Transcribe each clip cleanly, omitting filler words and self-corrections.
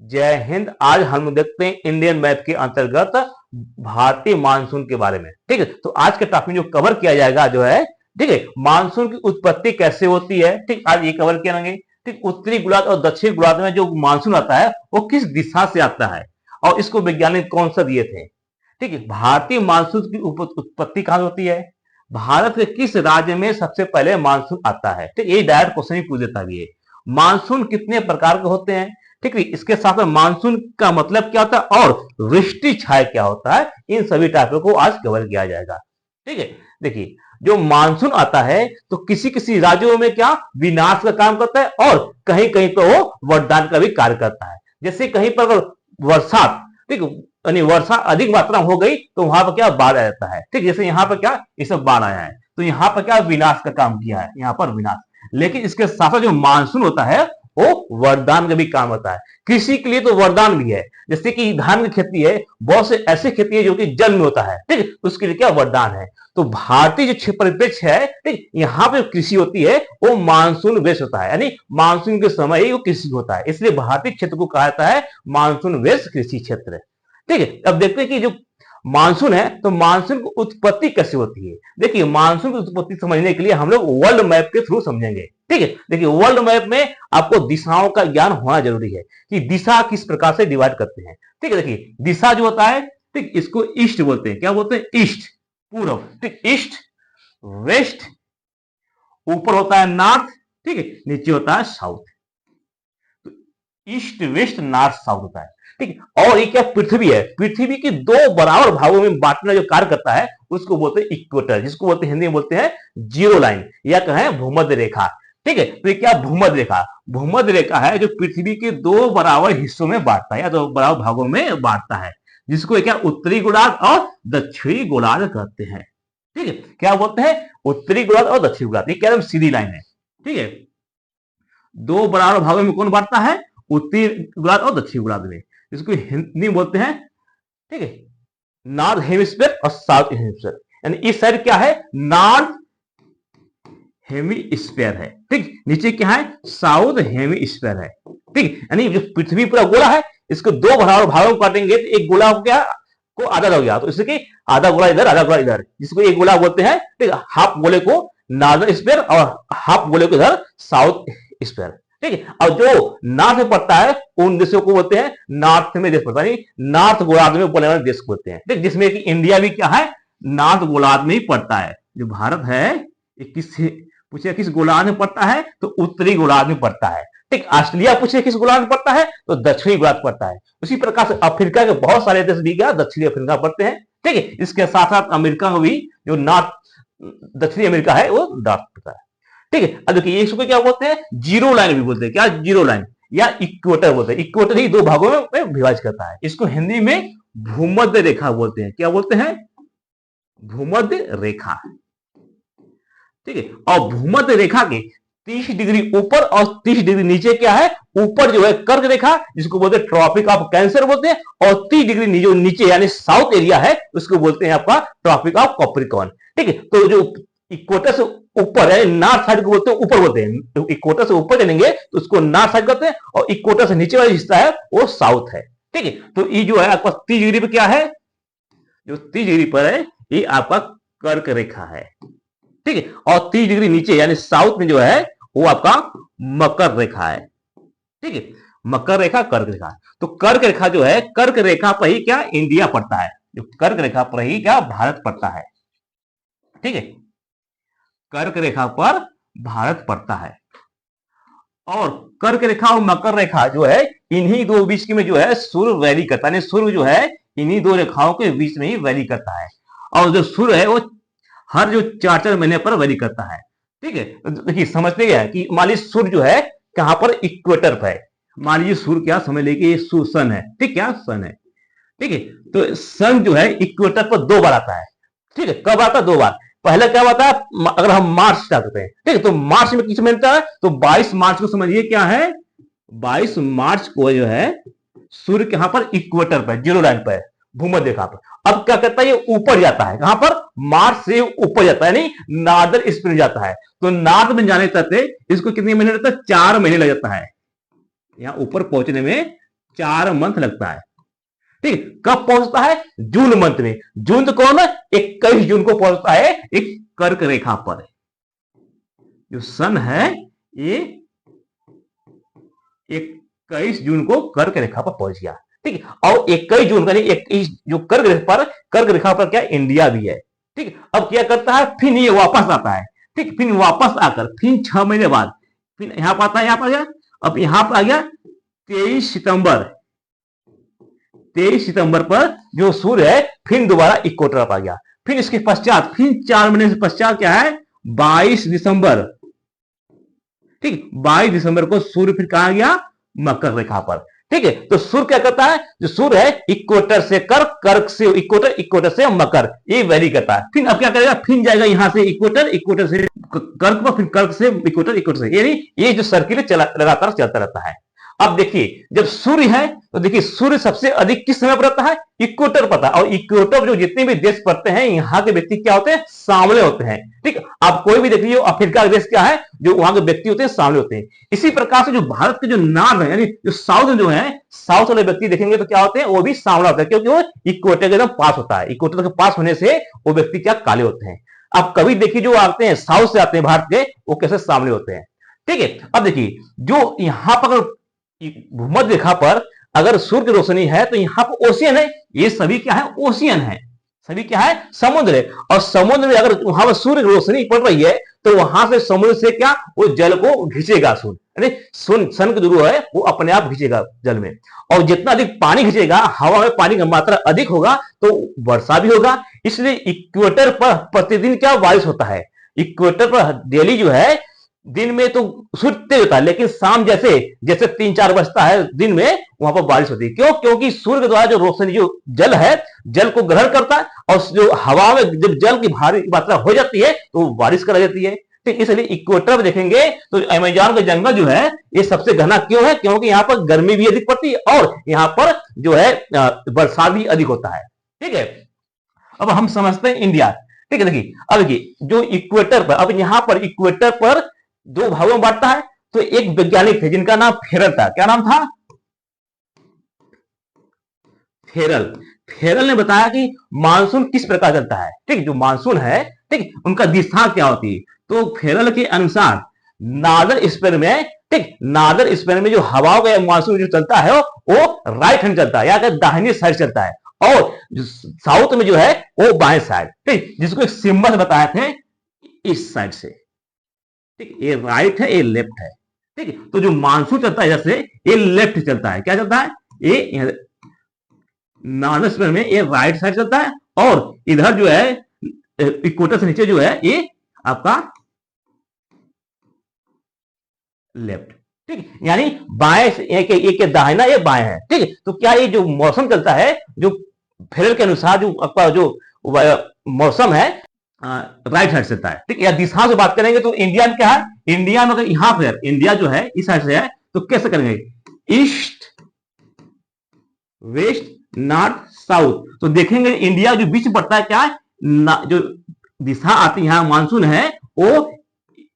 जय हिंद। आज हम देखते हैं इंडियन मैप के अंतर्गत भारतीय मानसून के बारे में। ठीक है, तो आज के टॉपिक जो कवर किया जाएगा जो है, ठीक है, मानसून की उत्पत्ति कैसे होती है। ठीक, आज ये कवर करेंगे। ठीक, उत्तरी गोलार्ध और दक्षिण गोलार्ध में जो मानसून आता है वो किस दिशा से आता है और इसको वैज्ञानिक कौन सा दिए थे। ठीक है, भारतीय मानसून की उत्पत्ति कहां होती है, भारत के किस राज्य में सबसे पहले मानसून आता है। ठीक, ये डायरेक्ट क्वेश्चन ही पूछ देता भी है। मानसून कितने प्रकार के होते हैं, ठीक है, इसके साथ में मानसून का मतलब क्या होता है और वृष्टि छाया क्या होता है, इन सभी टॉपिक को आज कवर किया जाएगा। ठीक है, देखिए, जो मानसून आता है तो किसी किसी राज्यों में क्या विनाश का काम करता है और कहीं कहीं तो वो वरदान का भी कार्य करता है। जैसे कहीं पर अगर वर्षा, ठीक, यानी वर्षा अधिक मात्रा में हो गई तो वहां पर क्या बाढ़ आ जाता है। ठीक, जैसे यहाँ पर क्या ये सब बाढ़ आया है तो यहाँ पर क्या विनाश का काम किया है, यहाँ पर विनाश। लेकिन इसके साथ साथ जो मानसून होता है वो वरदान का भी काम होता है। कृषि के लिए तो वरदान भी है, जैसे कि धान की खेती है, बहुत से ऐसी खेती है जो कि जल में होता है। ठीक है, उसके लिए क्या वरदान है। तो भारतीय जो परिप्रेक्ष्य है, ठीक, यहाँ पे कृषि होती है वो मानसून बेस्ड होता है, यानी मानसून के समय ही वो कृषि होता है, इसलिए भारतीय क्षेत्र को कहा जाता है मानसून बेस्ड कृषि क्षेत्र। ठीक है, अब देखते हैं कि जो मानसून है तो मानसून की उत्पत्ति कैसे होती है। देखिए, मानसून की उत्पत्ति समझने के लिए हम लोग वर्ल्ड मैप के थ्रू समझेंगे। ठीक है, देखिए, वर्ल्ड मैप में आपको दिशाओं का ज्ञान होना जरूरी है कि दिशा किस प्रकार से डिवाइड करते हैं। ठीक है, देखिए, दिशा जो होता है, ठीक, इसको ईस्ट बोलते हैं। क्या बोलते हैं? ईस्ट, पूरब। ठीक, ईस्ट, वेस्ट, ऊपर होता है नॉर्थ, ठीक है, नीचे होता है साउथ। तो ईस्ट, वेस्ट, नॉर्थ, साउथ होता है। ठीक, और ये क्या पृथ्वी है, पृथ्वी की दो बराबर भागों में बांटना जो कार्य करता है उसको बोलते हैं इक्वेटर, जिसको बोलते हैं हिंदी में बोलते हैं जीरो लाइन या कहें भूमध्य रेखा। ठीक है, तो ये क्या भूमध्य रेखा, भूमध्य रेखा है जो पृथ्वी के दो बराबर हिस्सों में बांटता है या दो बराबर भागों में बांटता है, जिसको क्या उत्तरी गोलार्ध और दक्षिणी गोलार्ध कहते हैं। ठीक है, क्या बोलते हैं? उत्तरी गोलार्ध और दक्षिणी गोलार्ध, ये क्या सीधी लाइन है। ठीक है, दो बराबर भागों में कौन बांटता है? उत्तरी गोलार्ध और दक्षिणी गोलार्ध में, इसको हिंदी में बोलते हैं, ठीक है, नॉर्थ हेमिस्फीयर और साउथ हेमिस्फीयर। यानी इस साइड क्या है? नॉर्थ हेमिस्फीयर है। ठीक, नीचे क्या है? साउथ हेमिस्फीयर है। ठीक, यानी जो पृथ्वी पूरा गोला है इसको दो बराबर भागों में काटेंगे तो एक गोला हो गया को आधा हो गया, तो इसके आधा गोला इधर आधा गोला इधर, जिसको एक गोला बोलते हैं। ठीक, हाफ गोले को नॉर्दर्न स्फीयर और हाफ गोले को इधर साउथ स्फीयर। ठीक है, और जो नॉर्थ में पड़ता है उन देशों को बोलते हैं नॉर्थ में देश पड़ता है, नॉर्थ गोलार्ध में पड़ने वाले देश को बोलते हैं। ठीक, जिसमें कि इंडिया भी क्या है? नॉर्थ गोलार्ध में ही पड़ता है। जो भारत है ये किस पूछे किस गोलार्ध में पड़ता है, तो उत्तरी गोलार्ध में पड़ता है। ठीक, ऑस्ट्रेलिया पूछे किस गोलार्ध में पड़ता है, तो दक्षिणी गोलार्ध पड़ता है। उसी प्रकार से अफ्रीका के बहुत सारे देश भी क्या दक्षिणी अफ्रीका पड़ते हैं। ठीक है, इसके साथ साथ अमेरिका में भी जो नॉर्थ दक्षिणी अमेरिका है वो नॉर्थ पड़ता है। ठीक है, अब देखिए इसको क्या बोलते हैं? जीरो लाइन भी बोलते हैं। क्या? जीरो लाइन या इक्वेटर बोलते हैं। इक्वेटर ही दो भागों में विभाजित करता है, इसको हिंदी में भूमध्य रेखा बोलते हैं। क्या बोलते हैं? भूमध्य रेखा। ठीक है, और भूमध्य रेखा के 30 डिग्री ऊपर और 30 डिग्री नीचे क्या है? ऊपर जो है कर्क रेखा, जिसको बोलते हैं ट्रॉपिक ऑफ कैंसर बोलते हैं, और 30 डिग्री जो नीचे यानी साउथ एरिया है उसको बोलते हैं आपका ट्रॉपिक ऑफ कैप्रिकॉर्न। ठीक है, तो जो इक्वेटर से ऊपर है नॉर्थ साइड को बोलते हैं ऊपर बोलते हैं, तो इक्वेटर से ऊपर चलेंगे तो उसको नॉर्थ साइड कहते हैं, और इक्वेटर से नीचे वाला हिस्सा है वो साउथ है। ठीक है, तो ये जो है आपका 30 डिग्री पे क्या है? जो 30 डिग्री पर है ये आपका कर्क रेखा है। ठीक है, और 30 डिग्री नीचे यानी साउथ में जो है वो आपका मकर रेखा है। ठीक है, मकर रेखा, कर्क रेखा। तो कर्क रेखा जो है, कर्क रेखा पर ही क्या इंडिया पड़ता है, जो कर्क रेखा पर ही क्या भारत पड़ता है। ठीक है, कर्क रेखा पर भारत पड़ता है, और कर्क रेखा और मकर रेखा जो है इन्हीं दो बीच में जो है सूर्य वैली करता है, सूर्य जो है इन्हीं दो रेखाओं के बीच में ही वैली करता है, और जो सूर्य है वो हर जो 4-4 महीने पर वैरी करता है। ठीक है, देखिए समझते क्या है कि मान लीजिए सूर्य जो है कहां पर? इक्वेटर पर है। मान लीजिए सूर्य क्या समझ लीजिए ये सन है। ठीक, क्या सन है। ठीक है, तो सन जो है इक्वेटर पर 2 बार आता है। ठीक है, कब आता है? 2 बार। पहले क्या आता है? अगर हम मार्च स्टार्ट करते हैं, ठीक है, तो मार्च में किस मिलता है? तो 22 मार्च को समझिए क्या है, 22 मार्च को जो है सूर्य कहां पर? इक्वेटर पर, जीरो लाइन पर, भूमध्य रेखा पर। अब क्या करता है? ये ऊपर जाता है, कहां पर? मार्च से ऊपर जाता है, यानी नॉर्दर्न स्पिन जाता है। तो नॉर्थ में जाने तक इसको कितने महीने लगता है? 4 महीने लग जाता है, यहां ऊपर पहुंचने में 4 मंथ लगता है। ठीक, कब पहुंचता है? जून मंथ में। जून तो कौन है? 21 जून को पहुंचता है एक कर्क रेखा पर। जो सन है ये 21 जून को कर्क रेखा पर पहुंच गया। ठीक है, और 21 जून का नहीं, 21 जो कर्क रेखा पर क्या इंडिया भी है। ठीक, अब क्या करता है, फिर ये वापस आता है। ठीक, फिर वापस आकर फिर 6 महीने बाद फिर यहां पर आता है, यहां पर आ गया। अब यहां पर आ गया 23 सितंबर। 23 सितंबर पर जो सूर्य है फिर दोबारा इक्वेटर पर आ गया। फिर इसके पश्चात फिर 4 महीने से पश्चात क्या है, 22 दिसंबर। ठीक, 22 दिसंबर को सूर्य फिर कहा गया, मकर रेखा पर। ठीक है, तो सूर्य क्या करता है, जो सूर्य है इक्वेटर से कर्क, कर्क से इक्वेटर, इक्वेटर से मकर, ये वैरी करता है। फिर अब क्या करेगा, फिर जाएगा यहां से इक्वेटर, इक्वेटर से कर्क पर, फिर कर्क से इक्वेटर, इक्वेटर से, यानी ये जो सर्किल लगातार चलता रहता है। अब देखिए, जब सूर्य है तो देखिए सूर्य सबसे अधिक किस समय पर रहता है, इक्वेटर पर। और इक्वेटर जो जितने भी देश पड़ते हैं, यहाँ के व्यक्ति क्या होते हैं, सांवले होते हैं। ठीक, आप कोई भी देख लीजिए, अफ्रीका का देश क्या है, जो वहां के व्यक्ति होते हैं सांवले होते हैं। इसी प्रकार से जो भारत के जो नॉर्थ है, यानी जो साउथ जो है, साउथ वाले व्यक्ति देखेंगे तो क्या होते हैं, वो भी सांवला होता है, क्योंकि वो इक्वेटर के एकदम पास होता है। इक्वेटर के पास होने से वो व्यक्ति क्या काले होते हैं। आप कभी देखिए, जो आते हैं साउथ से आते हैं भारत के, वो कैसे सांवले होते हैं। ठीक है, अब देखिए, जो यहां पर भूमध्य रेखा पर अगर सूर्य की रोशनी है तो यहां पर ओशियन है, ये सभी क्या है, ओशियन है, सभी क्या है, समुद्र है। और समुद्र में अगर वहां पर सूर्य की रोशनी पड़ रही है तो वहां से समुद्र से क्या, वो जल को खींचेगा सूर्य, सन की जो है वो अपने आप खींचेगा जल में। और जितना अधिक पानी खींचेगा, हवा में पानी की मात्रा अधिक होगा तो वर्षा भी होगा। इसलिए इक्वेटर पर प्रतिदिन क्या बारिश होता है। इक्वेटर पर डेली जो है, दिन में तो सूर्य तेज होता है, लेकिन शाम जैसे जैसे 3-4 बजता है दिन में, वहां पर बारिश होती है। क्यों? क्योंकि सूर्य के द्वारा जो रोशनी, जो जल है, जल को ग्रहण करता है, और जो हवा में जब जल की भारी मात्रा हो जाती है तो बारिश करा जाती है। ठीक, इसलिए इक्वेटर में देखेंगे तो अमेज़न का जंगल जो है ये सबसे घना क्यों है, क्योंकि यहाँ पर गर्मी भी अधिक पड़ती है और यहाँ पर जो है बरसात भी अधिक होता है। ठीक है, अब हम समझते हैं इंडिया। ठीक है, देखिए, अब देखिए जो इक्वेटर पर, अब यहां पर इक्वेटर पर 2 भागों में बांटता है। तो एक वैज्ञानिक थे जिनका नाम फेरल था। क्या नाम था? फेरल। फेरल ने बताया कि मानसून किस प्रकार चलता है। ठीक, जो मानसून है, ठीक, उनका दिशा क्या होती है। तो फेरल के अनुसार नॉर्दर्न स्पेन में, ठीक, नॉर्दर्न स्पेन में जो हवाओं का मानसून जो चलता है वो राइट हैंड चलता है, या दाहिनी साइड चलता है। और साउथ में जो है वो बाएं साइड। ठीक, जिसको एक सिंबल बताए थे इस साइड से। ठीक, ये राइट है, ये लेफ्ट है। ठीक है, तो जो मानसून चलता है जैसे, ये लेफ्ट चलता है। क्या चलता है? ये नॉर्दर्न में ये राइट साइड चलता है, और इधर जो है इक्वेटर से नीचे जो है ये आपका लेफ्ट। ठीक, यानी बाएं से एक दाहिना, ये बाएं है। ठीक है, तो क्या ये जो मौसम चलता है, जो फेरल के अनुसार जो आपका जो मौसम है, राइट साइड से चलता है। ठीक, या दिशा से बात करेंगे तो इंडिया में क्या है, इंडिया में अगर यहां पर इंडिया जो है इस साइड से है तो कैसे करेंगे, ईस्ट वेस्ट नॉर्थ साउथ। तो देखेंगे इंडिया जो बीच पड़ता है, क्या है, जो दिशा आती है यहां मानसून है वो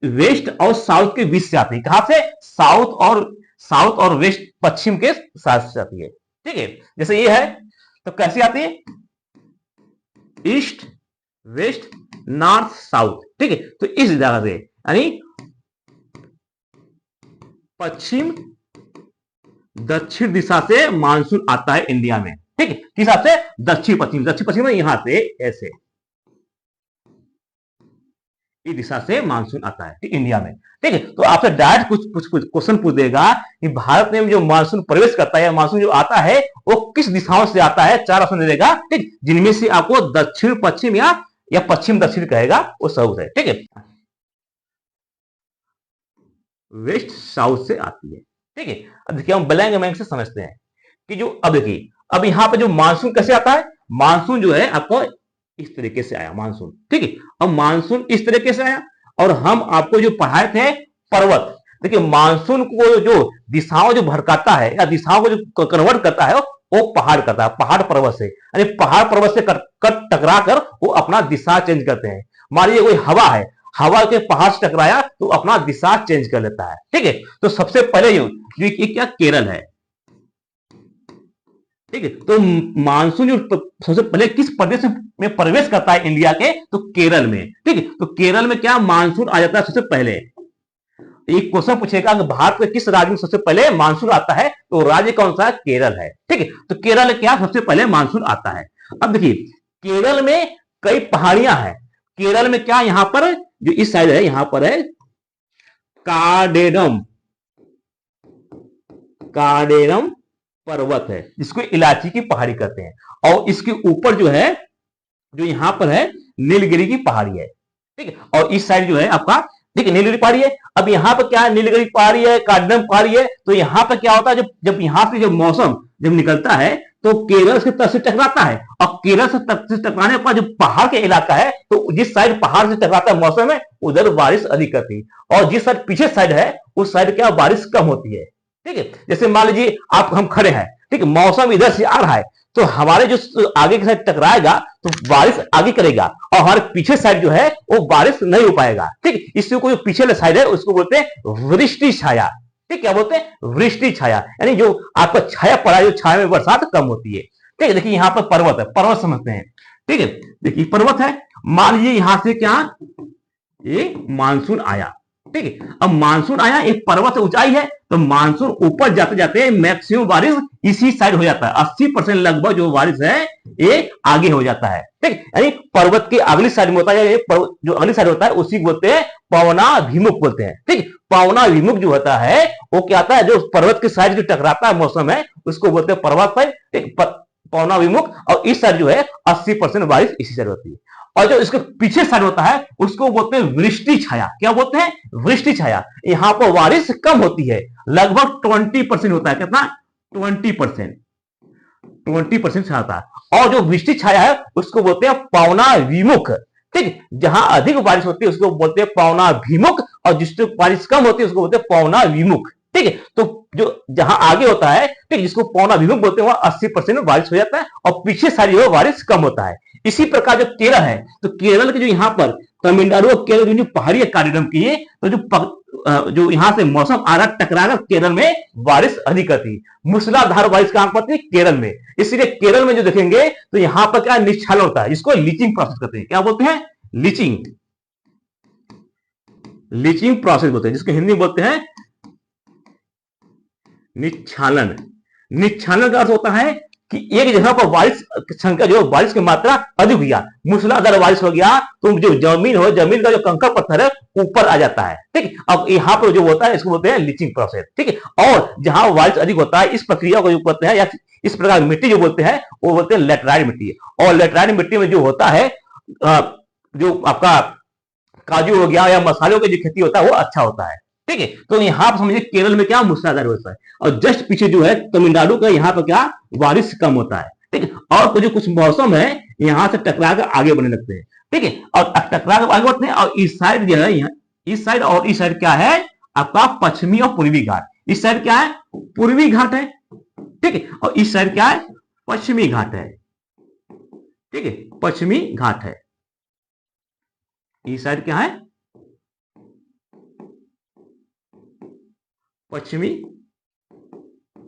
वेस्ट और साउथ के बीच से आती है। कहां से? साउथ और वेस्ट, पश्चिम के साथ से आती है। ठीक है, जैसे ये है तो कैसे आती है, ईस्ट वेस्ट नॉर्थ साउथ। ठीक है, तो इस जगह से, यानी पश्चिम दक्षिण दिशा से मानसून आता है इंडिया में। ठीक है, किस हिसाब से, दक्षिण पश्चिम, दक्षिण पश्चिम में यहां से ऐसे इस दिशा से मानसून आता है इंडिया में। ठीक है, तो आपसे डायरेक्ट कुछ क्वेश्चन पूछ देगा कि भारत में जो मानसून प्रवेश करता है, मानसून जो आता है वो किस दिशाओं से आता है। 4 ऑप्शन दे देगा। ठीक, जिनमें से आपको दक्षिण पश्चिम या पश्चिम दक्षिण कहेगा वो सब है। ठीक है, वेस्ट साउथ से आती है। ठीक है, अब देखिए हम ब्लैंक बैंक से समझते हैं कि जो, अब देखिए, अब यहां पे जो मानसून कैसे आता है, मानसून जो है आपको इस तरीके से आया मानसून। ठीक है, अब मानसून इस तरीके से आया, और हम आपको जो पढ़ाए थे पर्वत। देखिए, मानसून को जो दिशाओं जो भड़काता है, या दिशाओं को जो कन्वर्ट करता है, वो पहाड़ करता है, पहाड़ पर्वत से, यानी पहाड़ पर्वत से टकरा कर वो अपना दिशा चेंज करते हैं। मान लीजिए कोई हवा है, हवा के पहाड़ से टकराया तो अपना दिशा चेंज कर लेता है। ठीक है, तो सबसे पहले जो क्या, केरल है। ठीक है। तो मानसून जो सबसे पहले किस प्रदेश में प्रवेश करता है इंडिया के, तो केरल में। ठीक है, तो केरल में क्या मानसून आ जाता है सबसे पहले। एक क्वेश्चन पूछेगा कि भारत के किस राज्य में सबसे पहले मानसून आता है, तो राज्य कौन सा है, केरल है। ठीक है, तो केरल में क्या सबसे पहले मानसून आता है। अब देखिए केरल में कई पहाड़ियां हैं। केरल में क्या यहां पर जो इस साइड है, यहां पर है कार्डेनम, कार्डेनम पर्वत है जिसको इलायची की पहाड़ी कहते हैं। और इसके ऊपर जो है, जो यहां पर है नीलगिरी की पहाड़ी है। ठीक है, और इस साइड जो है आपका, ठीक है, नीलगिरी पहाड़ी है। अब यहाँ पर क्या है, नीलगिरी पहाड़ी है, कार्डनम पहाड़ी है। तो यहाँ पर क्या होता है, जब जब यहाँ से जब मौसम जब निकलता है तो केरल से तट से टकराता है, और केरल से तट से टकराने पर जो पहाड़ के इलाका है, तो जिस साइड पहाड़ से टकराता है मौसम में, उधर बारिश अधिक होती है, और जिस साइड पीछे साइड है उस साइड क्या बारिश कम होती है। ठीक है, जैसे मान लीजिए आप हम खड़े हैं, ठीक है, मौसम इधर से आ रहा है, तो हमारे जो आगे की साइड टकराएगा तो बारिश आगे करेगा, और हमारे पीछे साइड जो है वो बारिश नहीं हो पाएगा। ठीक, इससे कोई पीछे साइड है उसको बोलते हैं वृष्टि छाया। ठीक, क्या बोलते हैं, वृष्टि छाया, यानी जो आपका छाया पड़ा है, जो छाया में बरसात कम होती है। ठीक है, देखिए यहाँ पर पर्वत है, पर्वत समझते हैं। ठीक है, देखिए पर्वत है, मान लीजिए यहां से क्या ये मानसून आया। ठीक है, अब मानसून आया, एक पर्वत से ऊंचाई है, तो मानसून ऊपर जाते जाते मैक्सिमम बारिश इसी साइड हो जाता है। 80% लगभग जो बारिश है ये आगे हो जाता है। ठीक, यानी पर्वत की अगली साइड में होता है, ये जो अगली साइड होता है उसी को बोलते हैं पवनाभिमुख बोलते हैं। ठीक, पवनाभिमुख जो होता है वो क्या आता है, जो पर्वत की साइड जो टकराता है मौसम है उसको बोलते हैं पर्वत साइड, पवनाभिमुख। और इस साइड जो है 80% बारिश इसी साइड होती है। और जो इसके पीछे साइड होता है उसको बोलते हैं वृष्टि छाया। क्या बोलते हैं, वृष्टि छाया। यहां पर बारिश कम होती है, लगभग 20% होता है। कितना, 20%, 20% होता है। और जो वृष्टि छाया है उसको बोलते हैं पवना विमुख। ठीक, जहां अधिक बारिश होती है उसको बोलते हैं पवना विमुख, और जिसको बारिश कम होती है उसको बोलते हैं पवना विमुख। ठीक है, तो जो जहां आगे होता है, ठीक, जिसको पवना विमुख बोलते हैं, वहां 80% में बारिश हो जाता है, और पीछे सारी जो बारिश कम होता है। इसी प्रकार जो केरल है, तो केरल के जो यहाँ पर तमिलनाडु और केरल जो पहाड़ी कार्यक्रम की है, तो जो यहां से मौसम आ रहा टकराकर केरल में बारिश अधिक होती है। मूसलाधार बारिश कहां पड़ती है, केरल में। इसलिए केरल में जो देखेंगे तो यहां पर क्या निच्छालन होता है, जिसको लीचिंग प्रोसेस कहते हैं। क्या बोलते हैं, लीचिंग, लीचिंग प्रोसेस बोलते हैं, जिसको हिंदी में बोलते हैं निच्छालन। निच्छालन का अर्थ होता है कि एक जगह पर बारिश संख्या जो बारिश की मात्रा अधिक हुई, मूसलाधार बारिश हो गया, तो जो जमीन हो, जमीन का जो कंकड़ पत्थर है ऊपर आ जाता है। ठीक, अब यहाँ पर जो होता है इसको बोलते हैं लीचिंग प्रोसेस। ठीक है, और जहां बारिश अधिक होता है इस प्रक्रिया को जो कहते हैं, या इस प्रकार मिट्टी जो बोलते हैं वो बोलते हैं लेटराइट मिट्टी। और लेटराइट मिट्टी में जो होता है जो आपका काजू हो गया या मसालों की जो खेती होता है वो अच्छा होता है। ठीक है, तो यहाँ पर समझिए केरल में क्या मूसलाधार वर्षा है, और जस्ट पीछे जो है तमिलनाडु का यहाँ पर क्या बारिश कम होता है। ठीक है, और जो कुछ मौसम है यहाँ से टकरा कर आगे बढ़ने लगते हैं। ठीक है, और टकरा कर आगे बढ़ते हैं, और इस साइड जो है यहाँ, इस साइड और इस साइड क्या है आपका पश्चिमी और पूर्वी घाट। इस साइड क्या है, पूर्वी घाट है। ठीक है, और इस साइड क्या है, पश्चिमी घाट है। ठीक है, पश्चिमी घाट है। इस साइड क्या है, पश्चिमी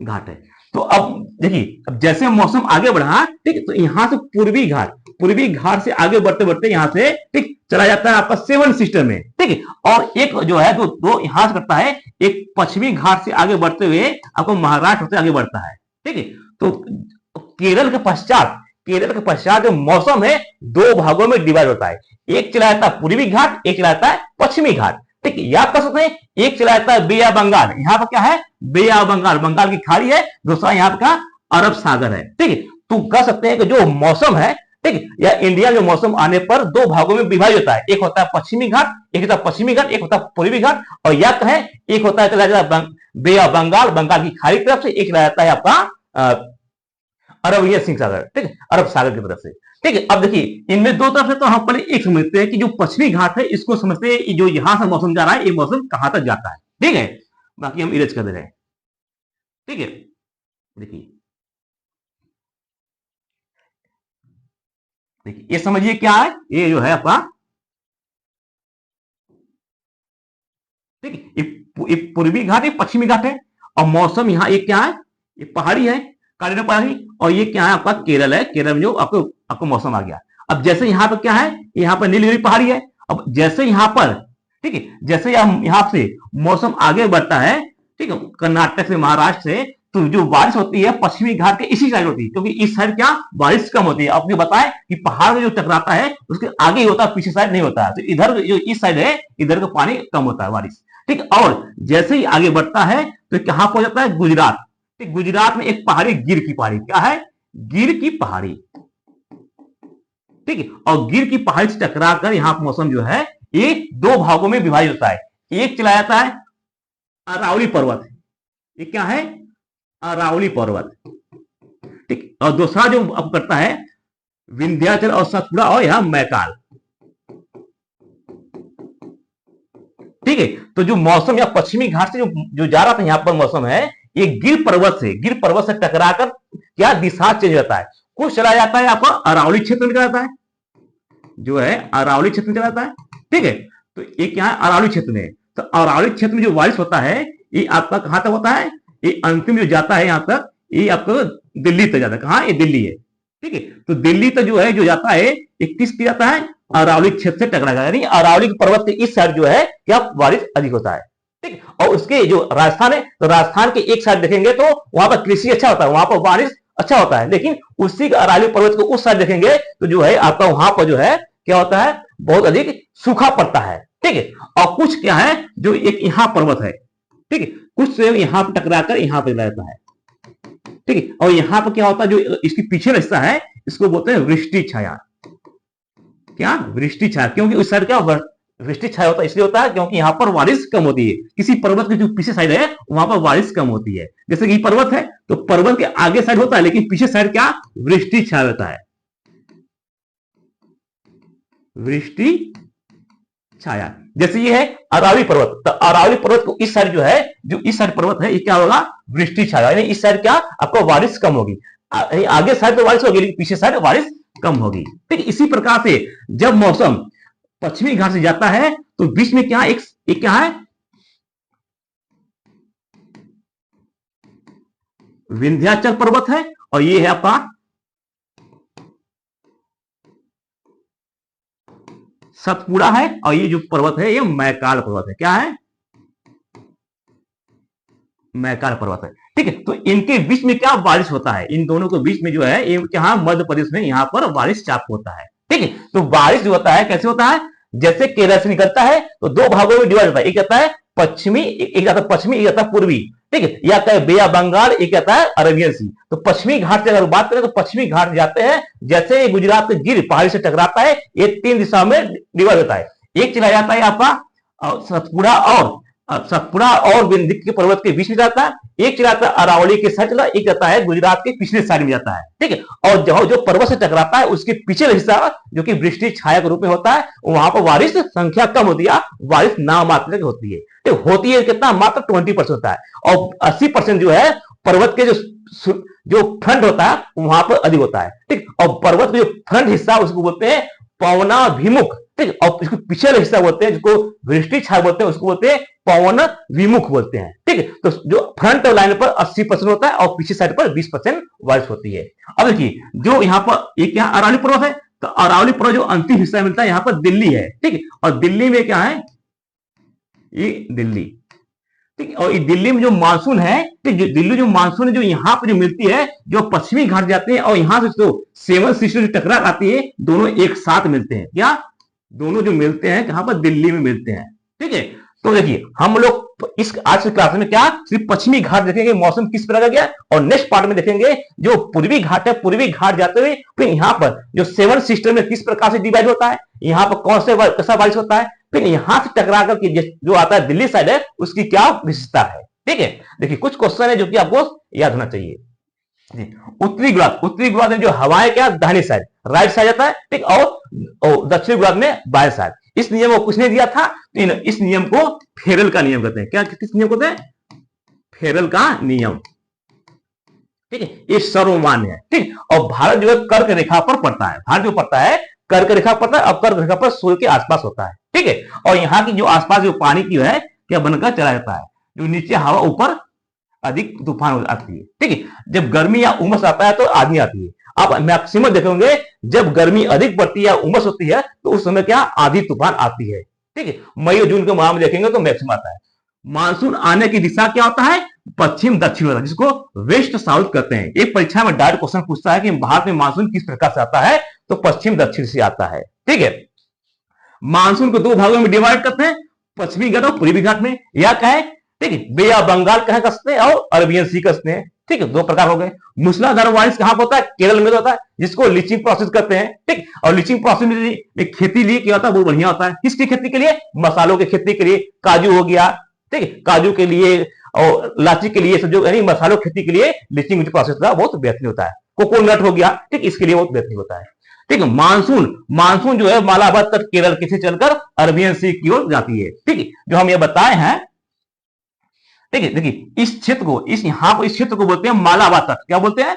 घाट है। तो अब देखिए, अब जैसे मौसम आगे बढ़ा, ठीक, तो यहां से पूर्वी घाट, पूर्वी घाट से आगे बढ़ते बढ़ते यहां से ठीक चला जाता है आपका सेवन सिस्टर में। ठीक है, और एक जो है दो यहां से करता है, एक पश्चिमी घाट से आगे बढ़ते हुए आपको महाराष्ट्र से आगे बढ़ता है। ठीक है, तो केरल के पश्चात, केरल के पश्चात जो मौसम है दो भागों में डिवाइड होता है। एक चला जाता है पूर्वी घाट, एक चला जाता है पश्चिमी घाट। ठीक, याद कर सकते हैं, एक चला जाता है बे ऑफ बंगाल, यहाँ पर क्या है बे ऑफ बंगाल, बंगाल की खाड़ी है। दूसरा यहाँ का अरब सागर है। ठीक है, तो कह सकते हैं कि जो मौसम है, ठीक, या इंडिया में मौसम आने पर दो भागों में विभाजित होता है। एक होता है पश्चिमी घाट, एक होता है पश्चिमी घाट, एक होता है पूर्वी घाट। और या कहें एक होता है चला जाता है बे ऑफ बंगाल, बंगाल की खाड़ी तरफ से, एक चला जाता है आपका अरबियन सिंह सागर, ठीक है, अरब सागर की तरफ से। ठीक है, अब देखिए इनमें दो तरफ से, तो हम पहले एक समझते हैं कि जो पश्चिमी घाट है इसको समझते हैं, जो यहां से मौसम जा रहा है ये मौसम कहां तक जाता है। ठीक है, बाकी हम इरेज कर दे रहे हैं। ठीक है, देखिए देखिए ये समझिए क्या है, ये जो है आपका, ठीक है, ये पूर्वी घाट, ये पश्चिमी घाट है, और मौसम यहाँ एक क्या है, ये पहाड़ी है। कालीन पहाड़ी, और ये क्या है आपका केरल है, केरल में जो आपको आपको मौसम आ गया। अब जैसे यहाँ पर क्या है, यहाँ पर नीलगिरी पहाड़ी है। अब जैसे यहाँ पर, ठीक है, जैसे यहाँ से मौसम आगे बढ़ता है, ठीक है, कर्नाटक से महाराष्ट्र से, तो जो बारिश होती है पश्चिमी घाट के इसी साइड होती है, क्योंकि इस साइड क्या बारिश कम होती है। आपने बताया कि पहाड़ में जो टकराता है उसके आगे ही होता है, पीछे साइड नहीं होता है। तो इधर जो इस साइड है, इधर का पानी कम होता है बारिश, ठीक। और जैसे ही आगे बढ़ता है तो कहां पहुंच जाता है, गुजरात। ठीक, गुजरात में एक पहाड़ी गिर की पहाड़ी, क्या है, गिर की पहाड़ी, ठीक है। और गिर की पहाड़ी से टकरा कर यहाँ मौसम जो है ये दो भागों में विभाजित होता है। एक चला जाता है अरावली पर्वत, ये क्या है, अरावली पर्वत, ठीक। और दूसरा जो अब करता है विंध्याचल और सतपुड़ा और यहां मैकाल, ठीक है। तो जो मौसम या पश्चिमी घाट से जो जा रहा था यहां पर मौसम है, ये गिर पर्वत से टकराकर क्या दिशा चेंज होता है, कुछ चला जाता है आपका अरावली क्षेत्र में चला जाता है, जो है अरावली क्षेत्र में चला जाता है, ठीक है। तो ये क्या है, अरावली क्षेत्र में। तो अरावली क्षेत्र में जो बारिश होता है ये आपका कहां तक होता है, ये अंतिम जो जाता है यहां तक, ये आपका दिल्ली तक जाता है। कहां, ये दिल्ली है, ठीक है। तो दिल्ली तक जो है जो जाता है ये किस जाता है, अरावली क्षेत्र से टकराएगा, यानी अरावली पर्वत के इस साइड जो है क्या बारिश अधिक होता है, ठीक। और उसके जो राजस्थान है, तो राजस्थान के एक साइड देखेंगे तो वहां पर कृषि अच्छा होता है, वहां पर बारिश अच्छा होता है। लेकिन उसी अरावली पर्वत को उस साइड देखेंगे तो जो है आपका वहां पर जो है क्या होता है, बहुत अधिक सूखा पड़ता है, ठीक है। और कुछ क्या है जो एक यहाँ पर्वत है, ठीक है, कुछ से यहाँ पर टकराकर यहाँ पर रहता है, ठीक है। और यहाँ पर क्या होता है, जो इसकी पीछे हिस्सा है इसको बोलते हैं वृष्टि छाया, क्या, वृष्टि छाया। क्योंकि उस साइड क्या वृष्टि छाया होता है, इसलिए होता है क्योंकि यहाँ पर बारिश कम होती है। किसी पर्वत की जो पीछे साइड है वहां पर बारिश कम होती है। जैसे कि पर्वत है तो पर्वत के आगे साइड होता है, लेकिन पीछे साइड क्या वृष्टि छाया होता है, वृष्टि छाया। जैसे ये है अरावली पर्वत, तो अरावली पर्वत को इस साइड जो है, जो इस साइड पर्वत है, ये क्या होगा, वृष्टि छाया, यानी इस साइड क्या आपको बारिश कम होगी। आगे साइड तो बारिश होगी लेकिन पीछे साइड बारिश कम होगी, ठीक। इसी प्रकार से जब मौसम पश्चिमी घाट से जाता है तो बीच में क्या एक क्या है, विंध्याचल पर्वत है, और ये है आपका सतपुड़ा है, और ये जो पर्वत है ये मैकाल पर्वत है, क्या है, मैकाल पर्वत है, ठीक है। तो इनके बीच में क्या बारिश होता है, इन दोनों के बीच में जो है ये क्या मध्य प्रदेश में यहाँ पर बारिश चाप होता है, ठीक है। तो बारिश जो होता है कैसे होता है, जैसे केरल से निकलता है तो दो भागों में डिवाइड होता है, एक जाता है पश्चिमी, एक जाता है पश्चिमी, एक जाता है पूर्वी, ठीक है। या कहे बे ऑफ बंगाल, एक जाता है अरेबियन सी। तो पश्चिमी घाट से अगर बात करें तो पश्चिमी घाट जाते हैं, जैसे गुजरात के गिर पहाड़ी से टकराता है, ये तीन दिशा में डिवाइड होता है। एक चला जाता है आपका सतपुड़ा और विंध्य के पर्वत के बीच में जाता है, एक चलाता है अरावली के साइड चला, एक जाता है गुजरात के पिछले साइड में जाता है, ठीक है। और जो पर्वत से टकराता है उसके पीछे हिस्सा जो कि वृष्टि छाया के रूप में होता है, वहां पर बारिश संख्या कम होती है, बारिश नामात्र होती है, तो होती है कितना, मात्र 20% होता है। और 80% जो है पर्वत के जो फ्रंट होता है वहां पर अधिक होता है, ठीक। और पर्वत का जो फ्रंट हिस्सा उसको बोलते हैं पवनाभिमुख, ठीक। और इसको पिछले हिस्सा बोलते हैं, जिसको वृष्टि छाया बोलते हैं, उसको बोलते हैं पवन विमुख बोलते हैं, ठीक है। तो जो फ्रंट लाइन पर 80% होता है और पीछे साइड पर 20% बारिश होती है। अब देखिए जो यहाँ पर एक यहाँ अरावली पर्वत है, तो अरावली पर्वत जो अंतिम हिस्सा मिलता है यहाँ पर दिल्ली है, ठीक है। और दिल्ली में क्या है, ये दिल्ली, ठीक। और दिल्ली में जो मानसून है, ठीक, दिल्ली जो मानसून है जो यहाँ पर जो मिलती है, जो पश्चिमी घाट जाते हैं और यहाँ से जो सेवन सिस्टर जो टकरा आती है, दोनों एक साथ मिलते हैं, क्या, दोनों जो मिलते हैं कहां पर, दिल्ली में मिलते हैं, ठीक है। तो देखिए हम लोग इस आज की क्लास में क्या सिर्फ पश्चिमी घाट देखेंगे मौसम किस प्रकार का गया, और नेक्स्ट पार्ट में देखेंगे जो पूर्वी घाट है, पूर्वी घाट जाते हुए फिर यहाँ पर जो सेवन सिस्टम में किस प्रकार से डिवाइड होता है, यहाँ पर कौन से कैसा बारिश होता है, फिर यहां से टकरा कर जो आता है दिल्ली साइड है उसकी क्या विशेषता है, ठीक है। देखिए कुछ क्वेश्चन है जो कि आपको याद होना चाहिए। उत्तरी गोलार्ध में जो हवाएं क्या दाहिनी साइड राइट साइड जाता है, ठीक। और दक्षिणी गोलार्ध में बाएं साइड। इस नियम को किसने दिया था, इस नियम को फेरल का नियम कहते हैं, क्या, किस नियम कहते हैं, फेरल का नियम, ठीक है। ये सर्वमान्य है, ठीक। और भारत जो है कर्क रेखा पर पड़ता है, भारत जो पड़ता है कर्क रेखा पर पड़ता है, अब कर्क रेखा पर सूर्य के आसपास होता है, ठीक है। और यहाँ की जो आसपास जो पानी की है क्या बनकर चला जाता है, जो नीचे हवा ऊपर अधिक तूफान आती है। ठीक है, जब गर्मी या उमस आता है तो आंधी आती है। आप मैक्सिमम देखेंगे जब गर्मी अधिक पड़ती है या उमस होती है तो उस समय क्या आंधी तूफान आती है। ठीक है, मई और जून के माह में देखेंगे तो मैक्सिमम आता है। मानसून आने की दिशा क्या होता है? पश्चिम दक्षिण होता है, जिसको वेस्ट साउथ कहते हैं। एक परीक्षा में डायरेक्ट क्वेश्चन पूछता है कि भारत में मानसून किस प्रकार से आता है, तो पश्चिम दक्षिण से आता है। ठीक है, मानसून को दो भागों में डिवाइड करते हैं, पश्चिमी घाट और पूर्वी घाट में। या कहें, ठीक है, बे ऑफ बंगाल कहें कसते हैं और अरबियन सी कसते हैं। ठीक है, दो प्रकार हो गए। मूसलाधार बारिश कहां पर होता है? केरल में होता है, जिसको लीचिंग प्रोसेस करते हैं। ठीक, और लीचिंग प्रोसेस में एक खेती लिए क्या होता है, बहुत बढ़िया होता है। किसकी खेती के लिए? मसालों की खेती के लिए। काजू हो गया, ठीक है, काजू के लिए और इलायची के लिए, सब जो यानी मसालों की खेती के लिए लीचिंग प्रोसेस का बहुत बेहतरीन होता है। कोकोनट हो गया, ठीक, इसके लिए बहुत बेहतरीन होता है। ठीक है, मानसून मानसून जो है मालाबार तक केरल के से चलकर अरबियन सी की ओर जाती है। ठीक है, जो हम ये बताए हैं। ठीक है, देखिए इस क्षेत्र को, इस यहां पर इस क्षेत्र को बोलते हैं मालाबार तट। क्या बोलते हैं?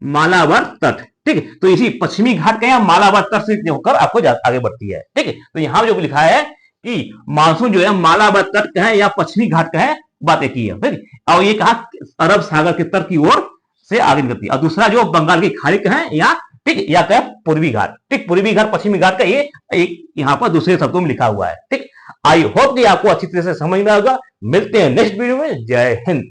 मालाबार तट। ठीक है, तो इसी पश्चिमी घाट का मालाबार तट से होकर आपको आगे बढ़ती है। ठीक है, तो यहां जो लिखा है कि मानसून जो है मालाबार तट का है या पश्चिमी घाट का है, बात एक ही है। ठीक, और ये कहा अरब सागर के तट की ओर से आगे निकलती है। और दूसरा जो बंगाल की खाड़ी का है, या ठीक, या क्या पूर्वी घाट। ठीक, पूर्वी घाट पश्चिमी घाट का ये एक यहाँ पर दूसरे शब्दों में लिखा हुआ है। ठीक, आई होप कि आपको अच्छी तरह से समझ में आएगा। मिलते हैं नेक्स्ट वीडियो में। जय हिंद।